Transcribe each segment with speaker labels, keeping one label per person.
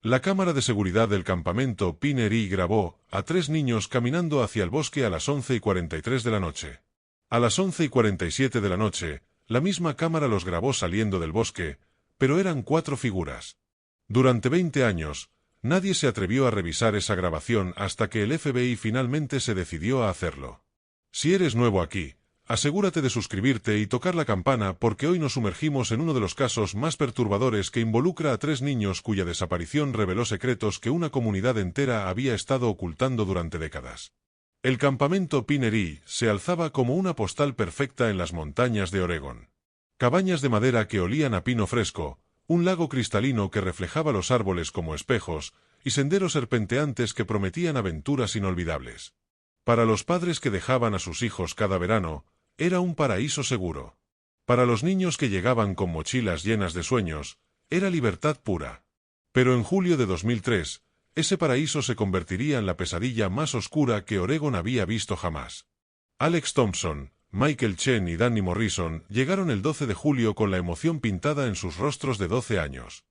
Speaker 1: La cámara de seguridad del campamento Pinery grabó a 3 niños caminando hacia el bosque a las 11:43 de la noche. A las 11:47 de la noche, la misma cámara los grabó saliendo del bosque, pero eran 4 figuras. Durante 20 años, nadie se atrevió a revisar esa grabación hasta que el FBI finalmente se decidió a hacerlo. Si eres nuevo aquí, asegúrate de suscribirte y tocar la campana porque hoy nos sumergimos en uno de los casos más perturbadores que involucra a 3 niños cuya desaparición reveló secretos que una comunidad entera había estado ocultando durante décadas. El campamento Pinery se alzaba como una postal perfecta en las montañas de Oregón. Cabañas de madera que olían a pino fresco, un lago cristalino que reflejaba los árboles como espejos, y senderos serpenteantes que prometían aventuras inolvidables. Para los padres que dejaban a sus hijos cada verano, era un paraíso seguro. Para los niños que llegaban con mochilas llenas de sueños, era libertad pura. Pero en julio de 2003, ese paraíso se convertiría en la pesadilla más oscura que Oregón había visto jamás. Alex Thompson, Michael Chen y Danny Morrison llegaron el 12 de julio con la emoción pintada en sus rostros de 12 años.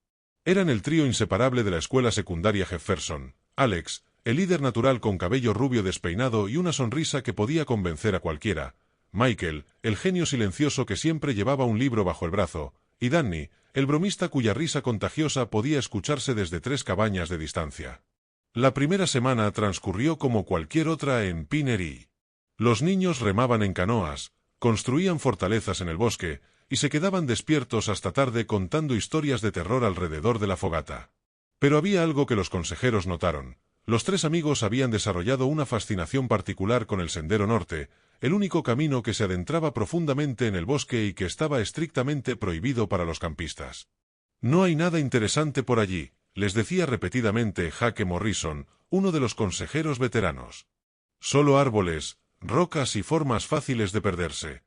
Speaker 1: Eran el trío inseparable de la escuela secundaria Jefferson. Alex, el líder natural con cabello rubio despeinado y una sonrisa que podía convencer a cualquiera. Michael, el genio silencioso que siempre llevaba un libro bajo el brazo. Y Danny, el bromista cuya risa contagiosa podía escucharse desde 3 cabañas de distancia. La primera semana transcurrió como cualquier otra en Pinery. Los niños remaban en canoas, construían fortalezas en el bosque, y se quedaban despiertos hasta tarde contando historias de terror alrededor de la fogata. Pero había algo que los consejeros notaron. Los 3 amigos habían desarrollado una fascinación particular con el Sendero Norte, el único camino que se adentraba profundamente en el bosque y que estaba estrictamente prohibido para los campistas. No hay nada interesante por allí, les decía repetidamente Jake Morrison, uno de los consejeros veteranos. Solo árboles, rocas y formas fáciles de perderse.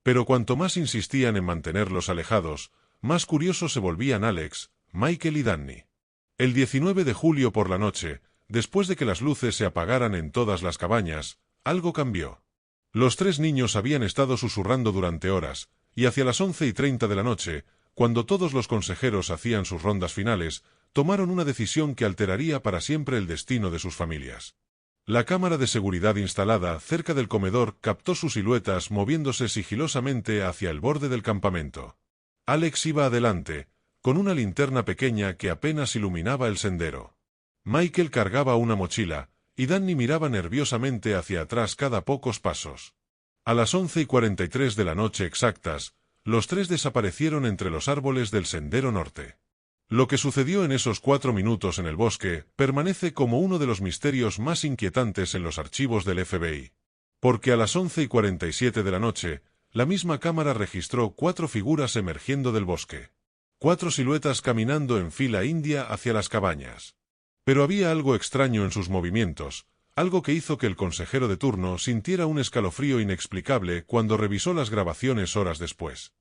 Speaker 1: Pero cuanto más insistían en mantenerlos alejados, más curiosos se volvían Alex, Michael y Danny. El 19 de julio por la noche, después de que las luces se apagaran en todas las cabañas, algo cambió. Los 3 niños habían estado susurrando durante horas, y hacia las 11:30 de la noche, cuando todos los consejeros hacían sus rondas finales, tomaron una decisión que alteraría para siempre el destino de sus familias. La cámara de seguridad instalada cerca del comedor captó sus siluetas moviéndose sigilosamente hacia el borde del campamento. Alex iba adelante, con una linterna pequeña que apenas iluminaba el sendero. Michael cargaba una mochila, y Danny miraba nerviosamente hacia atrás cada pocos pasos. A las 11:43 de la noche exactas, los 3 desaparecieron entre los árboles del Sendero Norte. Lo que sucedió en esos 4 minutos en el bosque permanece como uno de los misterios más inquietantes en los archivos del FBI. Porque a las 11:47 de la noche, la misma cámara registró 4 figuras emergiendo del bosque. 4 siluetas caminando en fila india hacia las cabañas. Pero había algo extraño en sus movimientos, algo que hizo que el consejero de turno sintiera un escalofrío inexplicable cuando revisó las grabaciones horas después.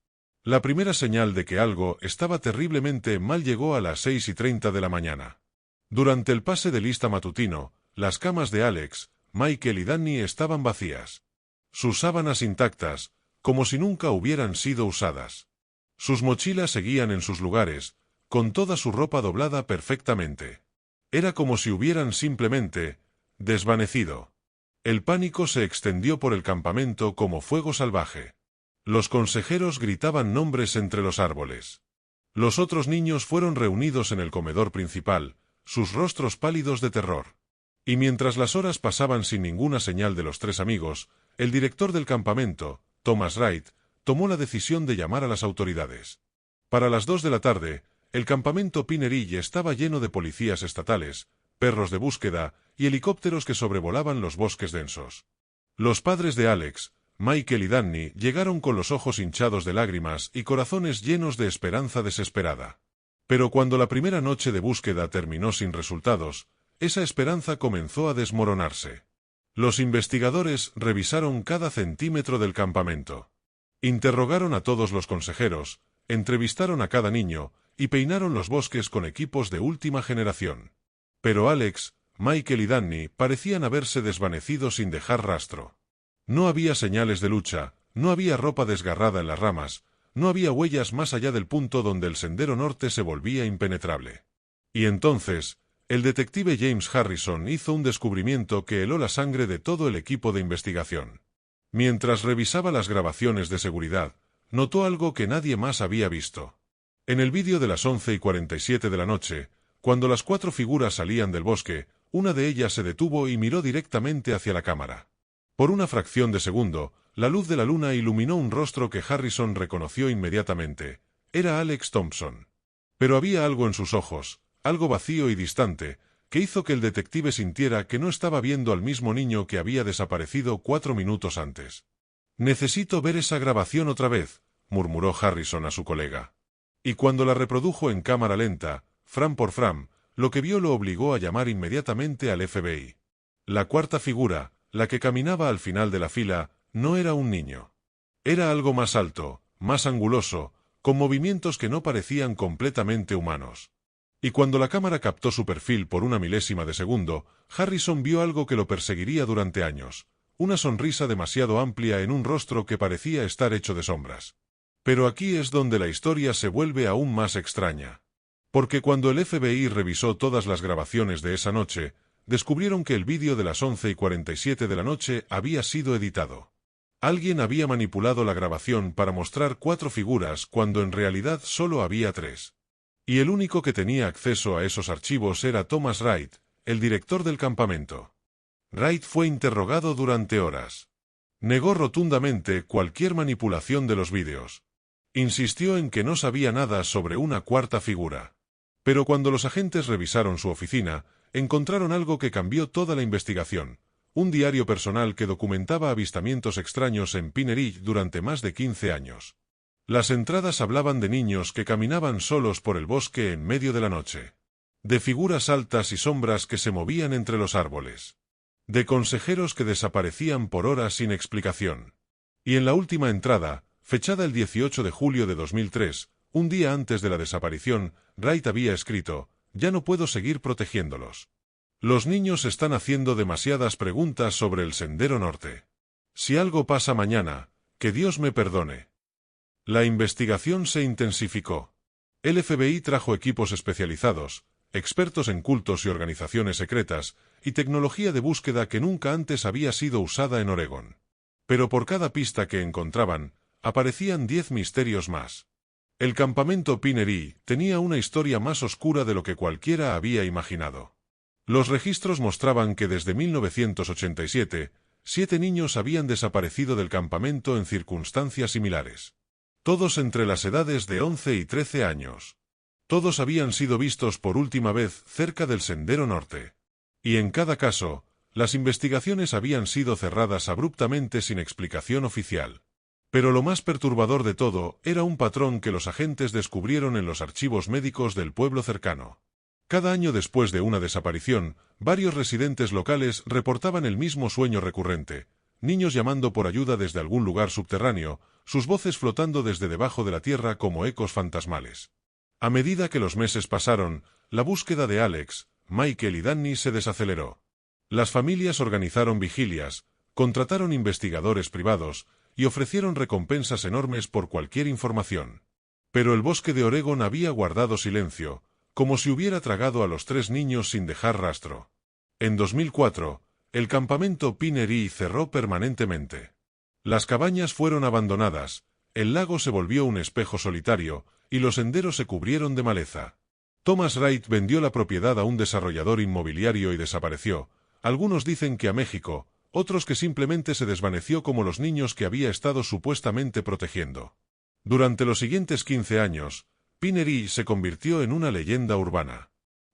Speaker 1: La primera señal de que algo estaba terriblemente mal llegó a las 6:30 de la mañana. Durante el pase de lista matutino, las camas de Alex, Michael y Danny estaban vacías. Sus sábanas intactas, como si nunca hubieran sido usadas. Sus mochilas seguían en sus lugares, con toda su ropa doblada perfectamente. Era como si hubieran simplemente desvanecido. El pánico se extendió por el campamento como fuego salvaje. Los consejeros gritaban nombres entre los árboles. Los otros niños fueron reunidos en el comedor principal, sus rostros pálidos de terror. Y mientras las horas pasaban sin ninguna señal de los 3 amigos, el director del campamento, Thomas Wright, tomó la decisión de llamar a las autoridades. Para las 2 de la tarde, el campamento Pinery estaba lleno de policías estatales, perros de búsqueda y helicópteros que sobrevolaban los bosques densos. Los padres de Alex, Michael y Danny llegaron con los ojos hinchados de lágrimas y corazones llenos de esperanza desesperada. Pero cuando la primera noche de búsqueda terminó sin resultados, esa esperanza comenzó a desmoronarse. Los investigadores revisaron cada centímetro del campamento. Interrogaron a todos los consejeros, entrevistaron a cada niño, y peinaron los bosques con equipos de última generación. Pero Alex, Michael y Danny parecían haberse desvanecido sin dejar rastro. No había señales de lucha, no había ropa desgarrada en las ramas, no había huellas más allá del punto donde el Sendero Norte se volvía impenetrable. Y entonces, el detective James Harrison hizo un descubrimiento que heló la sangre de todo el equipo de investigación. Mientras revisaba las grabaciones de seguridad, notó algo que nadie más había visto. En el vídeo de las 11:47 de la noche, cuando las 4 figuras salían del bosque, una de ellas se detuvo y miró directamente hacia la cámara. Por una fracción de segundo, la luz de la luna iluminó un rostro que Harrison reconoció inmediatamente. Era Alex Thompson. Pero había algo en sus ojos, algo vacío y distante, que hizo que el detective sintiera que no estaba viendo al mismo niño que había desaparecido 4 minutos antes. «Necesito ver esa grabación otra vez», murmuró Harrison a su colega. Y cuando la reprodujo en cámara lenta, frame por frame, lo que vio lo obligó a llamar inmediatamente al FBI. La cuarta figura, la que caminaba al final de la fila, no era un niño. Era algo más alto, más anguloso, con movimientos que no parecían completamente humanos. Y cuando la cámara captó su perfil por una milésima de segundo, Harrison vio algo que lo perseguiría durante años, una sonrisa demasiado amplia en un rostro que parecía estar hecho de sombras. Pero aquí es donde la historia se vuelve aún más extraña. Porque cuando el FBI revisó todas las grabaciones de esa noche, descubrieron que el vídeo de las 11:47 de la noche había sido editado. Alguien había manipulado la grabación para mostrar 4 figuras cuando en realidad solo había 3. Y el único que tenía acceso a esos archivos era Thomas Wright, el director del campamento. Wright fue interrogado durante horas. Negó rotundamente cualquier manipulación de los vídeos. Insistió en que no sabía nada sobre una cuarta figura. Pero cuando los agentes revisaron su oficina, encontraron algo que cambió toda la investigación: un diario personal que documentaba avistamientos extraños en Pine Ridge durante más de 15 años. Las entradas hablaban de niños que caminaban solos por el bosque en medio de la noche. De figuras altas y sombras que se movían entre los árboles. De consejeros que desaparecían por horas sin explicación. Y en la última entrada, fechada el 18 de julio de 2003, un día antes de la desaparición, Wright había escrito: «Ya no puedo seguir protegiéndolos. Los niños están haciendo demasiadas preguntas sobre el Sendero Norte. Si algo pasa mañana, que Dios me perdone». La investigación se intensificó. El FBI trajo equipos especializados, expertos en cultos y organizaciones secretas, y tecnología de búsqueda que nunca antes había sido usada en Oregón. Pero por cada pista que encontraban, aparecían 10 misterios más. El campamento Pine Ridge tenía una historia más oscura de lo que cualquiera había imaginado. Los registros mostraban que desde 1987, 7 niños habían desaparecido del campamento en circunstancias similares. Todos entre las edades de 11 y 13 años. Todos habían sido vistos por última vez cerca del Sendero Norte. Y en cada caso, las investigaciones habían sido cerradas abruptamente sin explicación oficial. Pero lo más perturbador de todo era un patrón que los agentes descubrieron en los archivos médicos del pueblo cercano. Cada año después de una desaparición, varios residentes locales reportaban el mismo sueño recurrente: niños llamando por ayuda desde algún lugar subterráneo, sus voces flotando desde debajo de la tierra como ecos fantasmales. A medida que los meses pasaron, la búsqueda de Alex, Michael y Danny se desaceleró. Las familias organizaron vigilias, contrataron investigadores privados y ofrecieron recompensas enormes por cualquier información. Pero el bosque de Oregón había guardado silencio, como si hubiera tragado a los 3 niños sin dejar rastro. En 2004, el campamento Pine Ridge cerró permanentemente. Las cabañas fueron abandonadas, el lago se volvió un espejo solitario, y los senderos se cubrieron de maleza. Thomas Wright vendió la propiedad a un desarrollador inmobiliario y desapareció. Algunos dicen que a México, otros que simplemente se desvaneció como los niños que había estado supuestamente protegiendo. Durante los siguientes 15 años, Pine Ridge se convirtió en una leyenda urbana.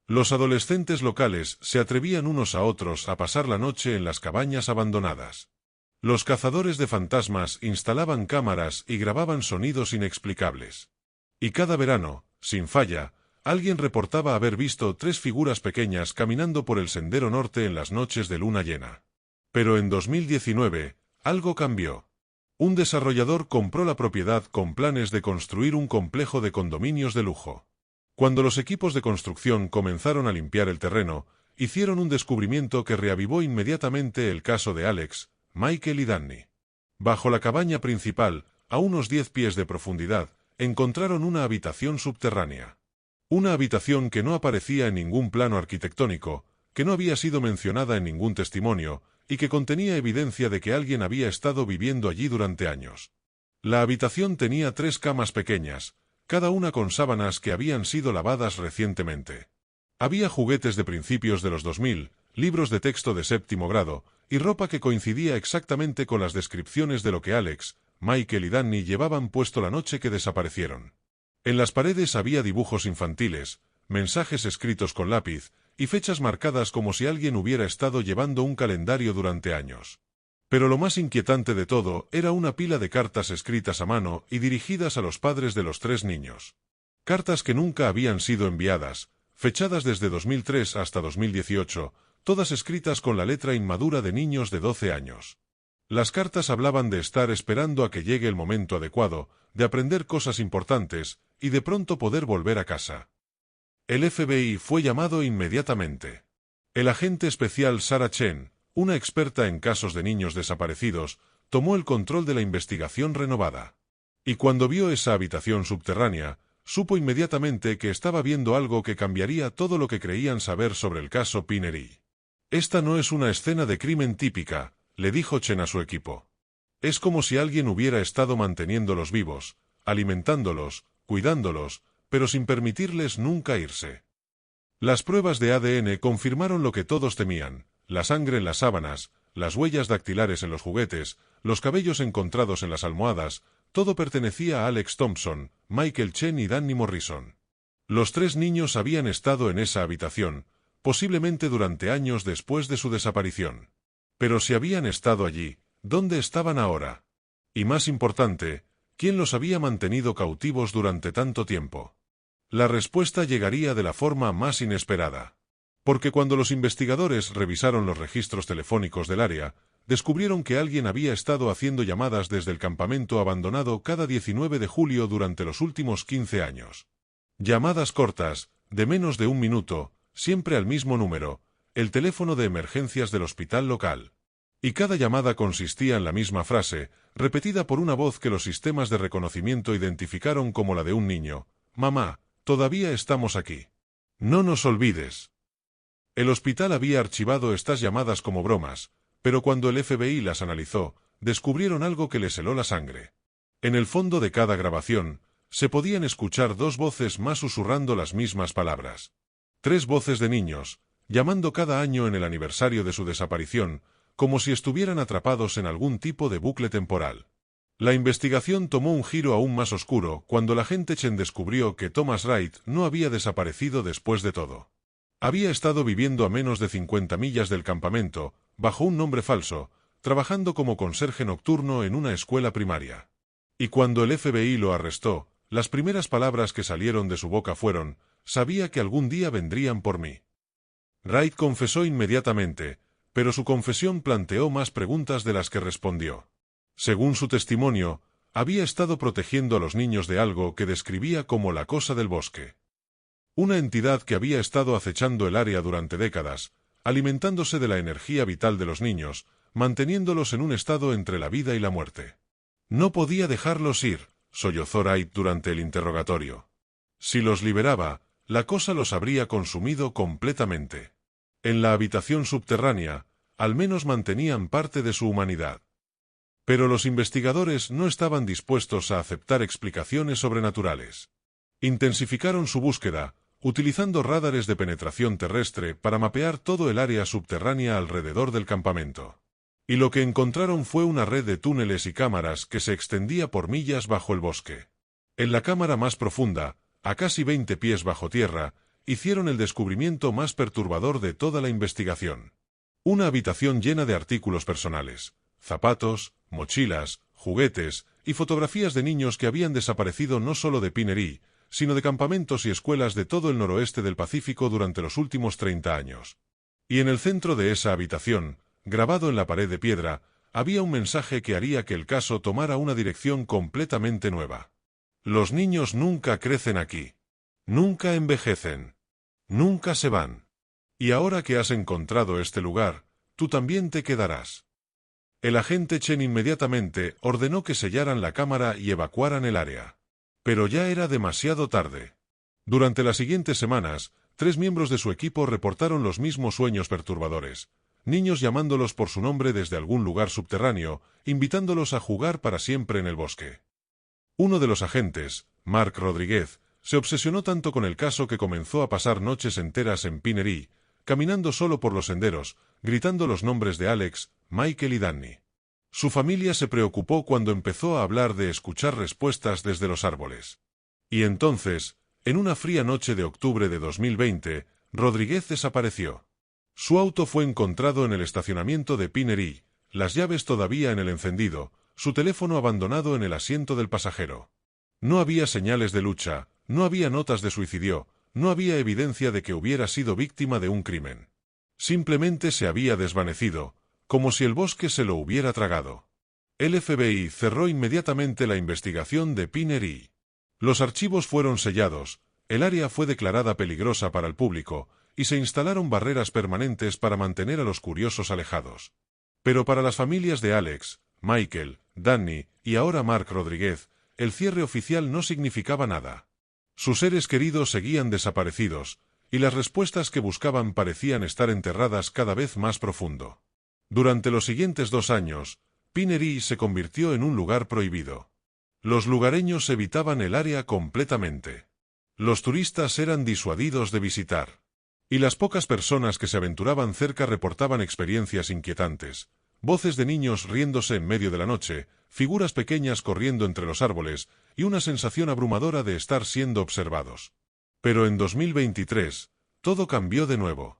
Speaker 1: Los adolescentes locales se atrevían unos a otros a pasar la noche en las cabañas abandonadas. Los cazadores de fantasmas instalaban cámaras y grababan sonidos inexplicables. Y cada verano, sin falla, alguien reportaba haber visto 3 figuras pequeñas caminando por el Sendero Norte en las noches de luna llena. Pero en 2019, algo cambió. Un desarrollador compró la propiedad con planes de construir un complejo de condominios de lujo. Cuando los equipos de construcción comenzaron a limpiar el terreno, hicieron un descubrimiento que reavivó inmediatamente el caso de Alex, Michael y Danny. Bajo la cabaña principal, a unos 10 pies de profundidad, encontraron una habitación subterránea. Una habitación que no aparecía en ningún plano arquitectónico, que no había sido mencionada en ningún testimonio, y que contenía evidencia de que alguien había estado viviendo allí durante años. La habitación tenía 3 camas pequeñas, cada una con sábanas que habían sido lavadas recientemente. Había juguetes de principios de los 2000, libros de texto de 7º grado, y ropa que coincidía exactamente con las descripciones de lo que Alex, Michael y Danny llevaban puesto la noche que desaparecieron. En las paredes había dibujos infantiles, mensajes escritos con lápiz, y fechas marcadas como si alguien hubiera estado llevando un calendario durante años. Pero lo más inquietante de todo era una pila de cartas escritas a mano y dirigidas a los padres de los 3 niños. Cartas que nunca habían sido enviadas, fechadas desde 2003 hasta 2018, todas escritas con la letra inmadura de niños de 12 años. Las cartas hablaban de estar esperando a que llegue el momento adecuado, de aprender cosas importantes, y de pronto poder volver a casa. El FBI fue llamado inmediatamente. El agente especial Sarah Chen, una experta en casos de niños desaparecidos, tomó el control de la investigación renovada. Y cuando vio esa habitación subterránea, supo inmediatamente que estaba viendo algo que cambiaría todo lo que creían saber sobre el caso Pinhery. Esta no es una escena de crimen típica, le dijo Chen a su equipo. Es como si alguien hubiera estado manteniéndolos vivos, alimentándolos, cuidándolos, pero sin permitirles nunca irse. Las pruebas de ADN confirmaron lo que todos temían: la sangre en las sábanas, las huellas dactilares en los juguetes, los cabellos encontrados en las almohadas, todo pertenecía a Alex Thompson, Michael Chen y Danny Morrison. Los 3 niños habían estado en esa habitación, posiblemente durante años después de su desaparición. Pero si habían estado allí, ¿dónde estaban ahora? Y más importante, ¿quién los había mantenido cautivos durante tanto tiempo? La respuesta llegaría de la forma más inesperada. Porque cuando los investigadores revisaron los registros telefónicos del área, descubrieron que alguien había estado haciendo llamadas desde el campamento abandonado cada 19 de julio durante los últimos 15 años. Llamadas cortas, de menos de 1 minuto, siempre al mismo número, el teléfono de emergencias del hospital local. Y cada llamada consistía en la misma frase, repetida por una voz que los sistemas de reconocimiento identificaron como la de un niño: «Mamá, todavía estamos aquí. No nos olvides». El hospital había archivado estas llamadas como bromas, pero cuando el FBI las analizó, descubrieron algo que les heló la sangre. En el fondo de cada grabación, se podían escuchar 2 voces más susurrando las mismas palabras. 3 voces de niños, llamando cada año en el aniversario de su desaparición, como si estuvieran atrapados en algún tipo de bucle temporal. La investigación tomó un giro aún más oscuro cuando el agente Chen descubrió que Thomas Wright no había desaparecido después de todo. Había estado viviendo a menos de 50 millas del campamento, bajo un nombre falso, trabajando como conserje nocturno en una escuela primaria. Y cuando el FBI lo arrestó, las primeras palabras que salieron de su boca fueron: «Sabía que algún día vendrían por mí». Wright confesó inmediatamente, pero su confesión planteó más preguntas de las que respondió. Según su testimonio, había estado protegiendo a los niños de algo que describía como la Cosa del Bosque. Una entidad que había estado acechando el área durante décadas, alimentándose de la energía vital de los niños, manteniéndolos en un estado entre la vida y la muerte. No podía dejarlos ir, sollozó Wright durante el interrogatorio. Si los liberaba, la cosa los habría consumido completamente. En la habitación subterránea, al menos mantenían parte de su humanidad. Pero los investigadores no estaban dispuestos a aceptar explicaciones sobrenaturales. Intensificaron su búsqueda, utilizando radares de penetración terrestre para mapear todo el área subterránea alrededor del campamento. Y lo que encontraron fue una red de túneles y cámaras que se extendía por millas bajo el bosque. En la cámara más profunda, a casi 20 pies bajo tierra, hicieron el descubrimiento más perturbador de toda la investigación. Una habitación llena de artículos personales, zapatos, mochilas, juguetes y fotografías de niños que habían desaparecido no solo de Pinhery, sino de campamentos y escuelas de todo el noroeste del Pacífico durante los últimos 30 años. Y en el centro de esa habitación, grabado en la pared de piedra, había un mensaje que haría que el caso tomara una dirección completamente nueva. Los niños nunca crecen aquí. Nunca envejecen. Nunca se van. Y ahora que has encontrado este lugar, tú también te quedarás. El agente Chen inmediatamente ordenó que sellaran la cámara y evacuaran el área. Pero ya era demasiado tarde. Durante las siguientes semanas, 3 miembros de su equipo reportaron los mismos sueños perturbadores. Niños llamándolos por su nombre desde algún lugar subterráneo, invitándolos a jugar para siempre en el bosque. Uno de los agentes, Mark Rodríguez, se obsesionó tanto con el caso que comenzó a pasar noches enteras en Pinery, caminando solo por los senderos, gritando los nombres de Alex, Michael y Danny. Su familia se preocupó cuando empezó a hablar de escuchar respuestas desde los árboles. Y entonces, en una fría noche de octubre de 2020, Rodríguez desapareció. Su auto fue encontrado en el estacionamiento de Pinery, las llaves todavía en el encendido, su teléfono abandonado en el asiento del pasajero. No había señales de lucha, no había notas de suicidio, no había evidencia de que hubiera sido víctima de un crimen. Simplemente se había desvanecido, como si el bosque se lo hubiera tragado. El FBI cerró inmediatamente la investigación de Pinery. Los archivos fueron sellados, el área fue declarada peligrosa para el público, y se instalaron barreras permanentes para mantener a los curiosos alejados. Pero para las familias de Alex, Michael, Danny y ahora Mark Rodríguez, el cierre oficial no significaba nada. Sus seres queridos seguían desaparecidos, y las respuestas que buscaban parecían estar enterradas cada vez más profundo. Durante los siguientes 2 años, Pinery se convirtió en un lugar prohibido. Los lugareños evitaban el área completamente. Los turistas eran disuadidos de visitar. Y las pocas personas que se aventuraban cerca reportaban experiencias inquietantes. Voces de niños riéndose en medio de la noche, figuras pequeñas corriendo entre los árboles, y una sensación abrumadora de estar siendo observados. Pero en 2023, todo cambió de nuevo.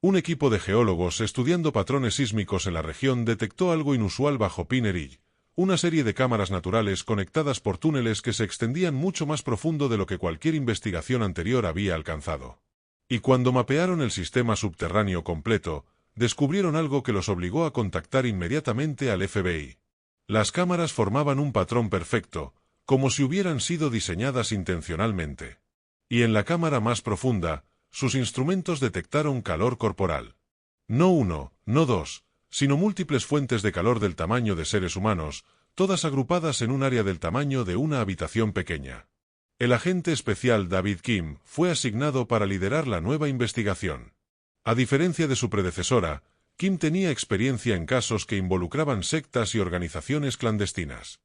Speaker 1: Un equipo de geólogos estudiando patrones sísmicos en la región detectó algo inusual bajo Pinery, una serie de cámaras naturales conectadas por túneles que se extendían mucho más profundo de lo que cualquier investigación anterior había alcanzado. Y cuando mapearon el sistema subterráneo completo, descubrieron algo que los obligó a contactar inmediatamente al FBI. Las cámaras formaban un patrón perfecto, como si hubieran sido diseñadas intencionalmente. Y en la cámara más profunda, sus instrumentos detectaron calor corporal. No uno, no dos, sino múltiples fuentes de calor del tamaño de seres humanos, todas agrupadas en un área del tamaño de una habitación pequeña. El agente especial David Kim fue asignado para liderar la nueva investigación. A diferencia de su predecesora, Kim tenía experiencia en casos que involucraban sectas y organizaciones clandestinas.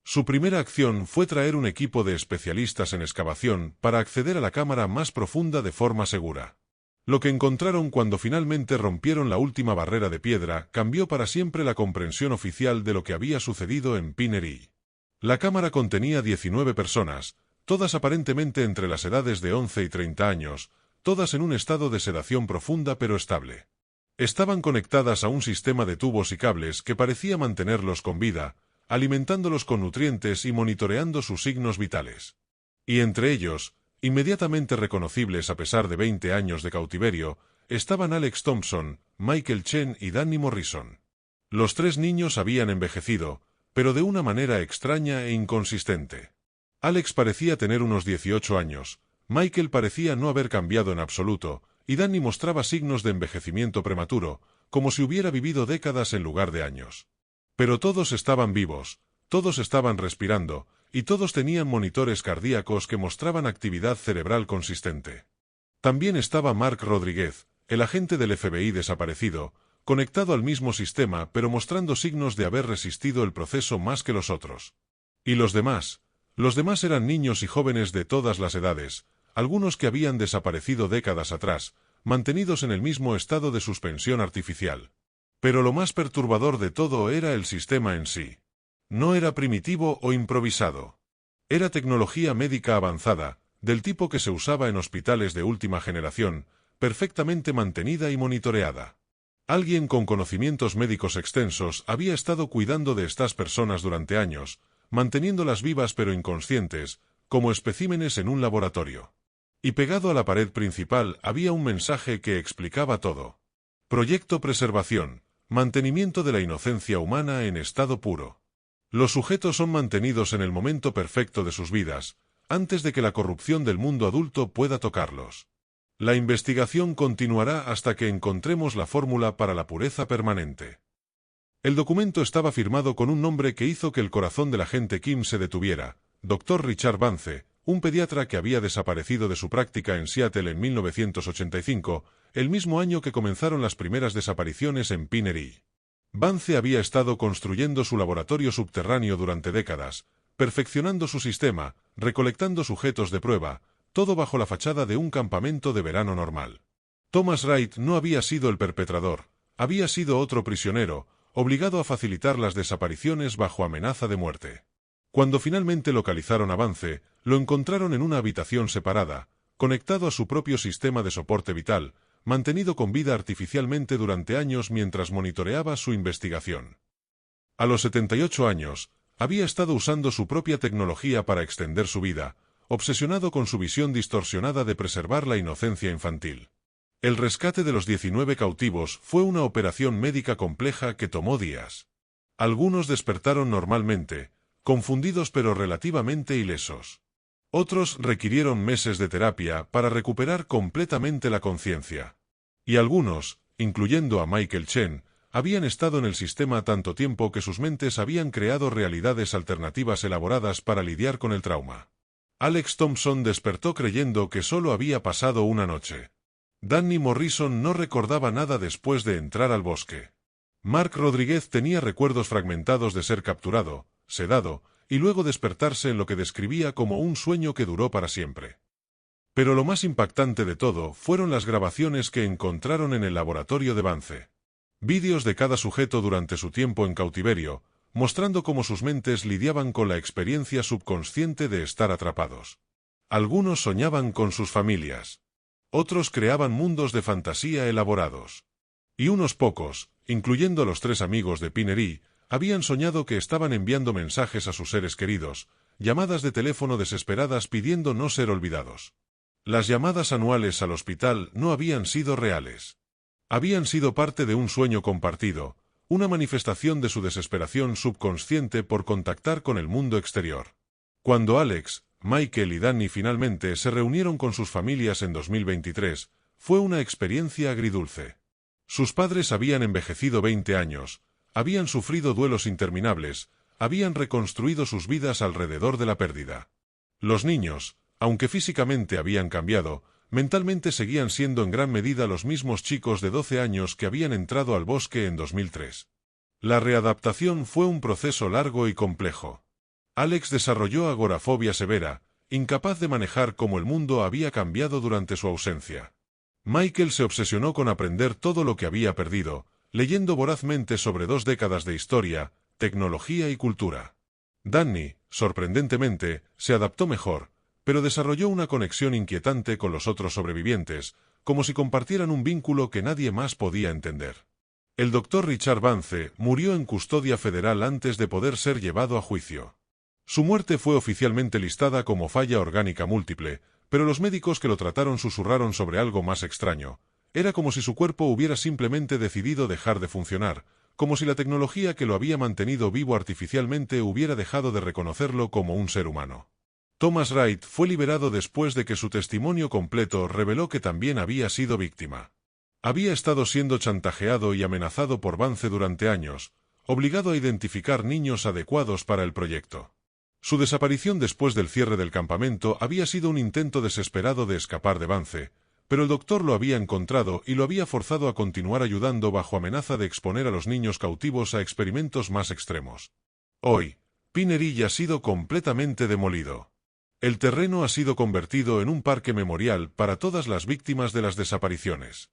Speaker 1: Su primera acción fue traer un equipo de especialistas en excavación para acceder a la cámara más profunda de forma segura. Lo que encontraron cuando finalmente rompieron la última barrera de piedra cambió para siempre la comprensión oficial de lo que había sucedido en Pinery. La cámara contenía 19 personas, todas aparentemente entre las edades de 11 y 30 años, todas en un estado de sedación profunda pero estable. Estaban conectadas a un sistema de tubos y cables que parecía mantenerlos con vida, alimentándolos con nutrientes y monitoreando sus signos vitales. Y entre ellos, inmediatamente reconocibles a pesar de 20 años de cautiverio, estaban Alex Thompson, Michael Chen y Danny Morrison. Los 3 niños habían envejecido, pero de una manera extraña e inconsistente. Alex parecía tener unos 18 años, Michael parecía no haber cambiado en absoluto, y Danny mostraba signos de envejecimiento prematuro, como si hubiera vivido décadas en lugar de años. Pero todos estaban vivos, todos estaban respirando, y todos tenían monitores cardíacos que mostraban actividad cerebral consistente. También estaba Mark Rodríguez, el agente del FBI desaparecido, conectado al mismo sistema pero mostrando signos de haber resistido el proceso más que los otros. ¿Y los demás? Los demás eran niños y jóvenes de todas las edades, algunos que habían desaparecido décadas atrás, mantenidos en el mismo estado de suspensión artificial. Pero lo más perturbador de todo era el sistema en sí. No era primitivo o improvisado. Era tecnología médica avanzada, del tipo que se usaba en hospitales de última generación, perfectamente mantenida y monitoreada. Alguien con conocimientos médicos extensos había estado cuidando de estas personas durante años, manteniéndolas vivas pero inconscientes, como especímenes en un laboratorio. Y pegado a la pared principal había un mensaje que explicaba todo. Proyecto Preservación, mantenimiento de la inocencia humana en estado puro. Los sujetos son mantenidos en el momento perfecto de sus vidas, antes de que la corrupción del mundo adulto pueda tocarlos. La investigación continuará hasta que encontremos la fórmula para la pureza permanente. El documento estaba firmado con un nombre que hizo que el corazón del agente Kim se detuviera, Dr. Richard Vance, un pediatra que había desaparecido de su práctica en Seattle en 1985, el mismo año que comenzaron las primeras desapariciones en Pinnery. Vance había estado construyendo su laboratorio subterráneo durante décadas, perfeccionando su sistema, recolectando sujetos de prueba, todo bajo la fachada de un campamento de verano normal. Thomas Wright no había sido el perpetrador, había sido otro prisionero, obligado a facilitar las desapariciones bajo amenaza de muerte. Cuando finalmente localizaron a Vance, lo encontraron en una habitación separada, conectado a su propio sistema de soporte vital, mantenido con vida artificialmente durante años mientras monitoreaba su investigación. A los 78 años, había estado usando su propia tecnología para extender su vida, obsesionado con su visión distorsionada de preservar la inocencia infantil. El rescate de los 19 cautivos fue una operación médica compleja que tomó días. Algunos despertaron normalmente, confundidos pero relativamente ilesos. Otros requirieron meses de terapia para recuperar completamente la conciencia. Y algunos, incluyendo a Michael Chen, habían estado en el sistema tanto tiempo que sus mentes habían creado realidades alternativas elaboradas para lidiar con el trauma. Alex Thompson despertó creyendo que solo había pasado una noche. Danny Morrison no recordaba nada después de entrar al bosque. Mark Rodríguez tenía recuerdos fragmentados de ser capturado, sedado, y luego despertarse en lo que describía como un sueño que duró para siempre. Pero lo más impactante de todo fueron las grabaciones que encontraron en el laboratorio de Vance. Vídeos de cada sujeto durante su tiempo en cautiverio, mostrando cómo sus mentes lidiaban con la experiencia subconsciente de estar atrapados. Algunos soñaban con sus familias. Otros creaban mundos de fantasía elaborados. Y unos pocos, incluyendo los 3 amigos de Pinnery, habían soñado que estaban enviando mensajes a sus seres queridos, llamadas de teléfono desesperadas pidiendo no ser olvidados. Las llamadas anuales al hospital no habían sido reales. Habían sido parte de un sueño compartido, una manifestación de su desesperación subconsciente por contactar con el mundo exterior. Cuando Alex, Michael y Danny finalmente se reunieron con sus familias en 2023, fue una experiencia agridulce. Sus padres habían envejecido 20 años, habían sufrido duelos interminables, habían reconstruido sus vidas alrededor de la pérdida. Los niños, aunque físicamente habían cambiado, mentalmente seguían siendo en gran medida los mismos chicos de 12 años que habían entrado al bosque en 2003. La readaptación fue un proceso largo y complejo. Alex desarrolló agorafobia severa, incapaz de manejar cómo el mundo había cambiado durante su ausencia. Michael se obsesionó con aprender todo lo que había perdido, leyendo vorazmente sobre 2 décadas de historia, tecnología y cultura. Danny, sorprendentemente, se adaptó mejor, pero desarrolló una conexión inquietante con los otros sobrevivientes, como si compartieran un vínculo que nadie más podía entender. El Dr. Richard Vance murió en custodia federal antes de poder ser llevado a juicio. Su muerte fue oficialmente listada como falla orgánica múltiple, pero los médicos que lo trataron susurraron sobre algo más extraño. Era como si su cuerpo hubiera simplemente decidido dejar de funcionar, como si la tecnología que lo había mantenido vivo artificialmente hubiera dejado de reconocerlo como un ser humano. Thomas Wright fue liberado después de que su testimonio completo reveló que también había sido víctima. Había estado siendo chantajeado y amenazado por Vance durante años, obligado a identificar niños adecuados para el proyecto. Su desaparición después del cierre del campamento había sido un intento desesperado de escapar de Vance, pero el doctor lo había encontrado y lo había forzado a continuar ayudando bajo amenaza de exponer a los niños cautivos a experimentos más extremos. Hoy, Pinnery ha sido completamente demolido. El terreno ha sido convertido en un parque memorial para todas las víctimas de las desapariciones.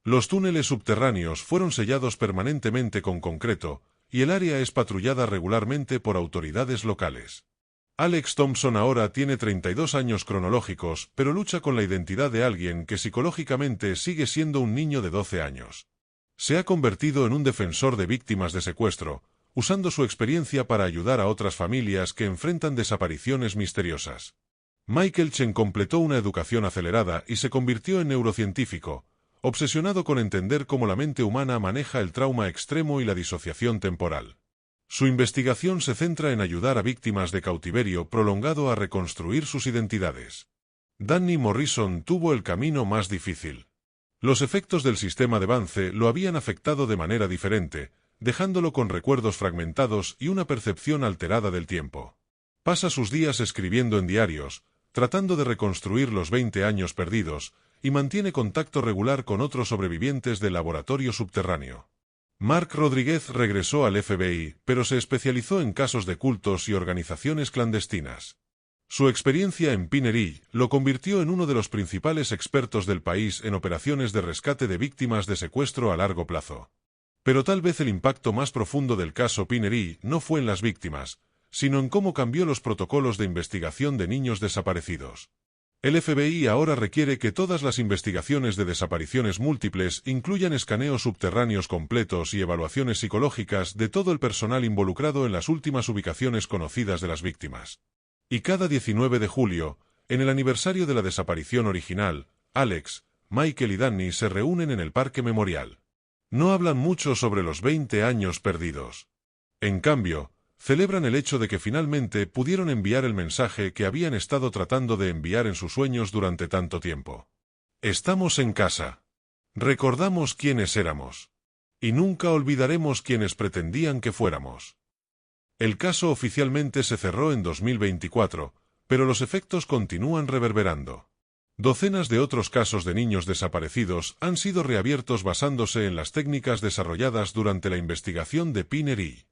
Speaker 1: Los túneles subterráneos fueron sellados permanentemente con concreto, y el área es patrullada regularmente por autoridades locales. Alex Thompson ahora tiene 32 años cronológicos, pero lucha con la identidad de alguien que psicológicamente sigue siendo un niño de 12 años. Se ha convertido en un defensor de víctimas de secuestro, usando su experiencia para ayudar a otras familias que enfrentan desapariciones misteriosas. Michael Chen completó una educación acelerada y se convirtió en neurocientífico, obsesionado con entender cómo la mente humana maneja el trauma extremo y la disociación temporal. Su investigación se centra en ayudar a víctimas de cautiverio prolongado a reconstruir sus identidades. Danny Morrison tuvo el camino más difícil. Los efectos del sistema de Vance lo habían afectado de manera diferente, dejándolo con recuerdos fragmentados y una percepción alterada del tiempo. Pasa sus días escribiendo en diarios, tratando de reconstruir los 20 años perdidos, y mantiene contacto regular con otros sobrevivientes del laboratorio subterráneo. Mark Rodríguez regresó al FBI, pero se especializó en casos de cultos y organizaciones clandestinas. Su experiencia en Pinheiro lo convirtió en uno de los principales expertos del país en operaciones de rescate de víctimas de secuestro a largo plazo. Pero tal vez el impacto más profundo del caso Pinheiro no fue en las víctimas, sino en cómo cambió los protocolos de investigación de niños desaparecidos. El FBI ahora requiere que todas las investigaciones de desapariciones múltiples incluyan escaneos subterráneos completos y evaluaciones psicológicas de todo el personal involucrado en las últimas ubicaciones conocidas de las víctimas. Y cada 19 de julio, en el aniversario de la desaparición original, Alex, Michael y Danny se reúnen en el Parque Memorial. No hablan mucho sobre los 20 años perdidos. En cambio, celebran el hecho de que finalmente pudieron enviar el mensaje que habían estado tratando de enviar en sus sueños durante tanto tiempo. Estamos en casa. Recordamos quiénes éramos. Y nunca olvidaremos quiénes pretendían que fuéramos. El caso oficialmente se cerró en 2024, pero los efectos continúan reverberando. Docenas de otros casos de niños desaparecidos han sido reabiertos basándose en las técnicas desarrolladas durante la investigación de Pinheiro.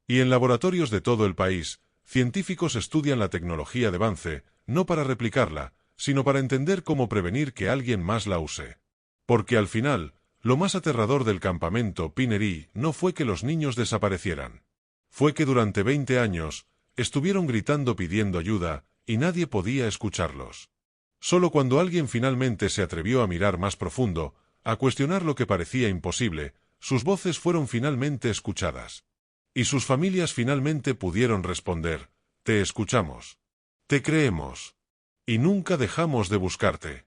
Speaker 1: Y en laboratorios de todo el país, científicos estudian la tecnología de avance, no para replicarla, sino para entender cómo prevenir que alguien más la use. Porque al final, lo más aterrador del campamento Pinheiro no fue que los niños desaparecieran. Fue que durante 20 años, estuvieron gritando pidiendo ayuda, y nadie podía escucharlos. Solo cuando alguien finalmente se atrevió a mirar más profundo, a cuestionar lo que parecía imposible, sus voces fueron finalmente escuchadas. Y sus familias finalmente pudieron responder: te escuchamos. Te creemos. Y nunca dejamos de buscarte.